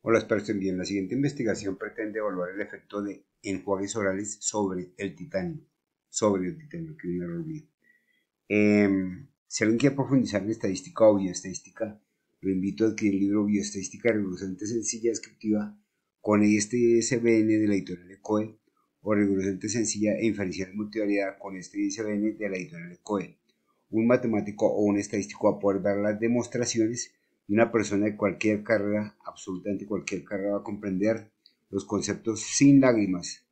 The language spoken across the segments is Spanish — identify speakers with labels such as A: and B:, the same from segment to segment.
A: Hola, espero estén bien. La siguiente investigación pretende evaluar el efecto de enjuagues orales sobre el titanio, que no me olvido. Si alguien quiere profundizar en estadística o bioestadística, lo invito a adquirir el libro Bioestadística rigurosamente sencilla descriptiva con este ISBN de la editorial ECOE o rigurosamente sencilla e inferencial multivariada con este ISBN de la editorial ECOE. Un matemático o un estadístico va a poder ver las demostraciones y una persona de cualquier carrera, absolutamente cualquier carrera, va a comprender los conceptos sin lágrimas,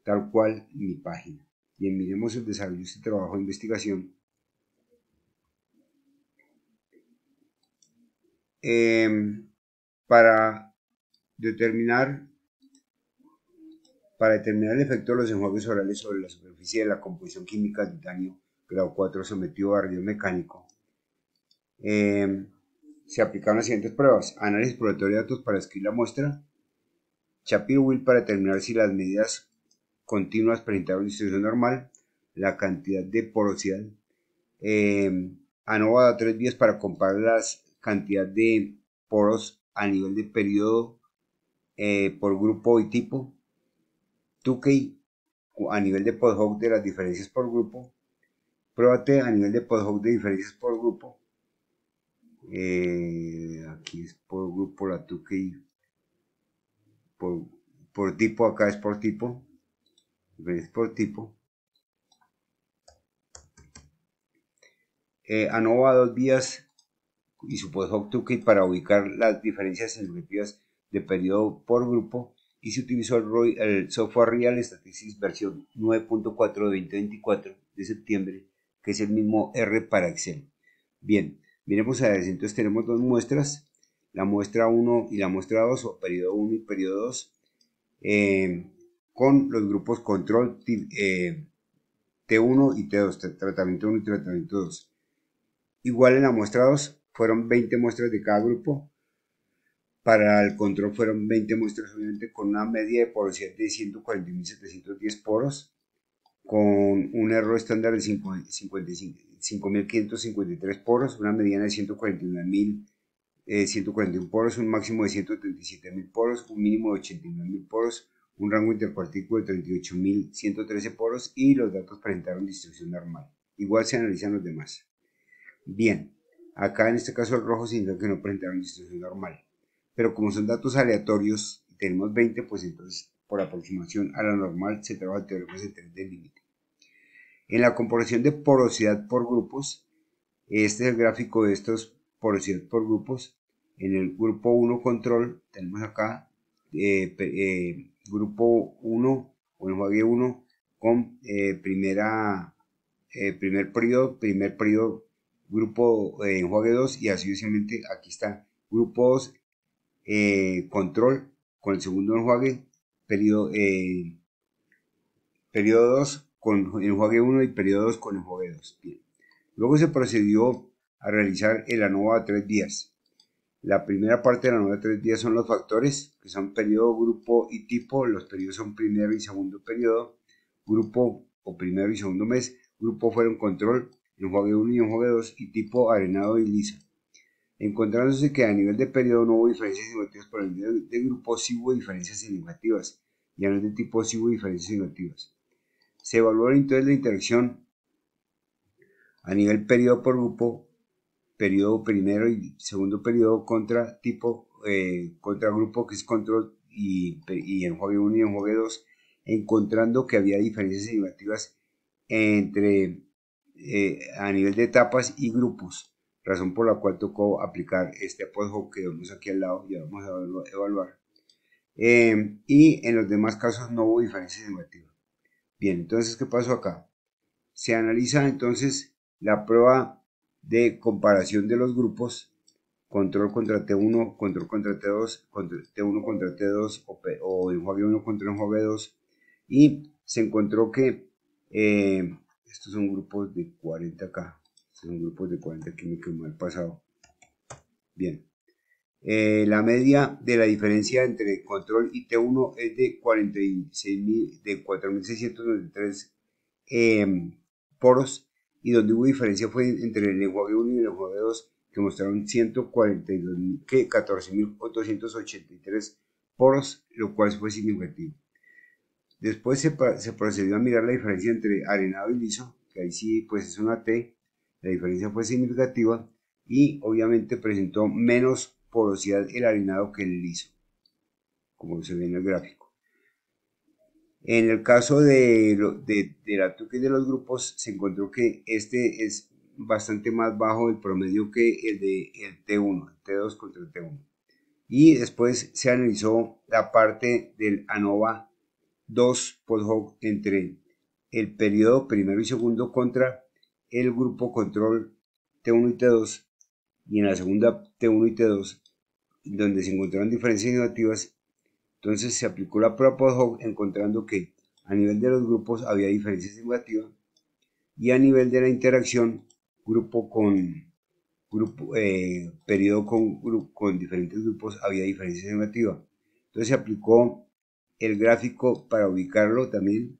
A: tal cual mi página. Bien, miremos el desarrollo de este trabajo de investigación. Para determinar el efecto de los enjuagues orales sobre la superficie de la composición química de titanio grado 4 sometido a barrido mecánico, se aplicaron las siguientes pruebas: análisis exploratorio de datos para escribir la muestra, Shapiro-Wilk para determinar si las medidas continuas presentaron distribución normal, la cantidad de porosidad, ANOVA da 3 vías para comparar la cantidad de poros a nivel de periodo por grupo y tipo, Tukey a nivel de post-hoc de las diferencias por grupo, prueba T a nivel de post-hoc de diferencias por grupo, aquí es por grupo la Tukey, por, por tipo, acá es por tipo, diferencias por tipo. ANOVA 2 vías y su post-hoc Tukey para ubicar las diferencias significativas de periodo por grupo, y se utilizó el software Real Statistics versión 9.4 de 2024 de septiembre, que es el mismo R para Excel. Bien, miremos a ver, entonces tenemos dos muestras, la muestra 1 y la muestra 2, o periodo 1 y periodo 2, con los grupos control T1 y T2, tratamiento 1 y tratamiento 2. Igual en la muestra 2 fueron 20 muestras de cada grupo. Para el control fueron 20 muestras, obviamente, con una media de porosidad de 140.710 poros, con un error estándar de 5.553 poros, una mediana de 141.141 poros, un máximo de 137.000 poros, un mínimo de 89.000 poros, un rango interpartículo de 38.113 poros, y los datos presentaron distribución normal. Igual se analizan los demás. Bien, acá en este caso el rojo significa que no presentaron distribución normal. Pero como son datos aleatorios y tenemos 20, pues entonces por aproximación a la normal se trabaja el teorema central del límite. En la comparación de porosidad por grupos, este es el gráfico de estos porosidad por grupos. En el grupo 1 control tenemos acá grupo 1 o enjuague 1 con primer periodo, grupo enjuague 2, y así sucesivamente. Aquí está grupo 2 control con el segundo enjuague, periodo 2 con enjuague 1 y periodo 2 con enjuague 2. Bien. Luego se procedió a realizar el ANOVA a 3 vías. La primera parte de la ANOVA a 3 vías son los factores, que son periodo, grupo y tipo. Los periodos son primero y segundo periodo, grupo o primero y segundo mes, grupo fueron control, enjuague 1 y enjuague 2, y tipo arenado y liso. Encontrándose que a nivel de periodo no hubo diferencias significativas, por el nivel de grupo sí hubo diferencias significativas, y a nivel de tipo sí hubo diferencias significativas. Se evaluó entonces la interacción a nivel periodo por grupo, periodo primero y segundo periodo, contra tipo, contra grupo, que es control, y enjuague 1 y enjuague 2, encontrando que había diferencias significativas entre a nivel de etapas y grupos, razón por la cual tocó aplicar este post-hoc que vemos aquí al lado y vamos a evaluar. Y en los demás casos no hubo diferencias significativas. Bien, entonces, ¿qué pasó acá? Se analiza entonces la prueba de comparación de los grupos, control contra T1, control contra T2, T1 contra T2, o enjuague 1 contra enjuague 2, y se encontró que estos son grupos de 40 acá, estos son grupos de 40 que me quedó mal pasado. Bien, la media de la diferencia entre control y T1 es de 4.693 poros, y donde hubo diferencia fue entre el enjuague 1 y el enjuague 2, que mostraron 14.283 poros, lo cual fue significativo. Después se procedió a mirar la diferencia entre arenado y liso, que ahí sí pues es una T, la diferencia fue significativa y obviamente presentó menos porosidad el arenado que el liso, como se ve en el gráfico. En el caso de la tuque de los grupos, se encontró que este es bastante más bajo el promedio que el de el T1, el T2 contra el T1. Y después se analizó la parte del ANOVA 2 post-hoc entre el periodo primero y segundo contra el grupo control T1 y T2, y en la segunda T1 y T2, donde se encontraron diferencias negativas. Entonces se aplicó la prueba post-hoc encontrando que a nivel de los grupos había diferencias negativas y a nivel de la interacción periodo con diferentes grupos había diferencias negativas. Entonces se aplicó el gráfico para ubicarlo también.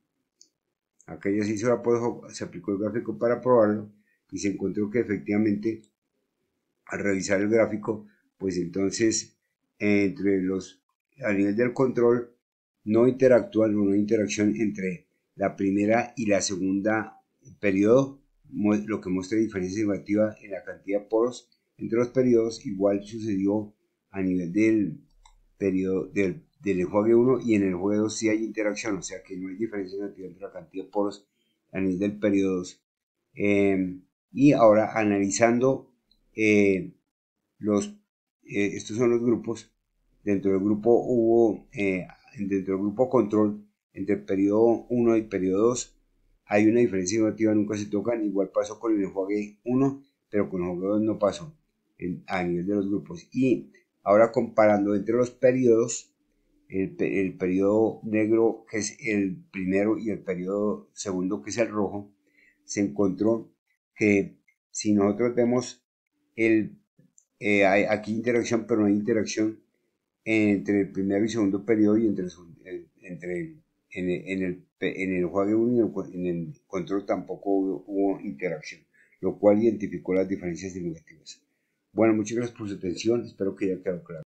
A: Acá ya se hizo la post-hoc, se aplicó el gráfico para probarlo y se encontró que efectivamente al revisar el gráfico, pues entonces a nivel del control no interactúan o no hay interacción entre la primera y la segunda periodo, lo que muestra diferencia negativa en la cantidad de poros entre los periodos. Igual sucedió a nivel del periodo del enjuague 1, y en el enjuague 2 sí hay interacción, o sea que no hay diferencia negativa entre la cantidad de poros a nivel del periodo 2. Y ahora analizando estos son los grupos. Dentro del grupo dentro del grupo control, entre el periodo 1 y periodo 2, hay una diferencia negativa, nunca se tocan. Igual pasó con el enjuague 1, pero con el enjuague 2 no pasó a nivel de los grupos. Y ahora comparando entre los periodos, el periodo negro, que es el primero, y el periodo segundo, que es el rojo, se encontró que si nosotros vemos hay aquí interacción, pero no hay interacción entre el primero y segundo periodo, y en el enjuague 1 y en el control tampoco hubo interacción, lo cual identificó las diferencias significativas. Bueno, muchas gracias por su atención, espero que haya quedado claro.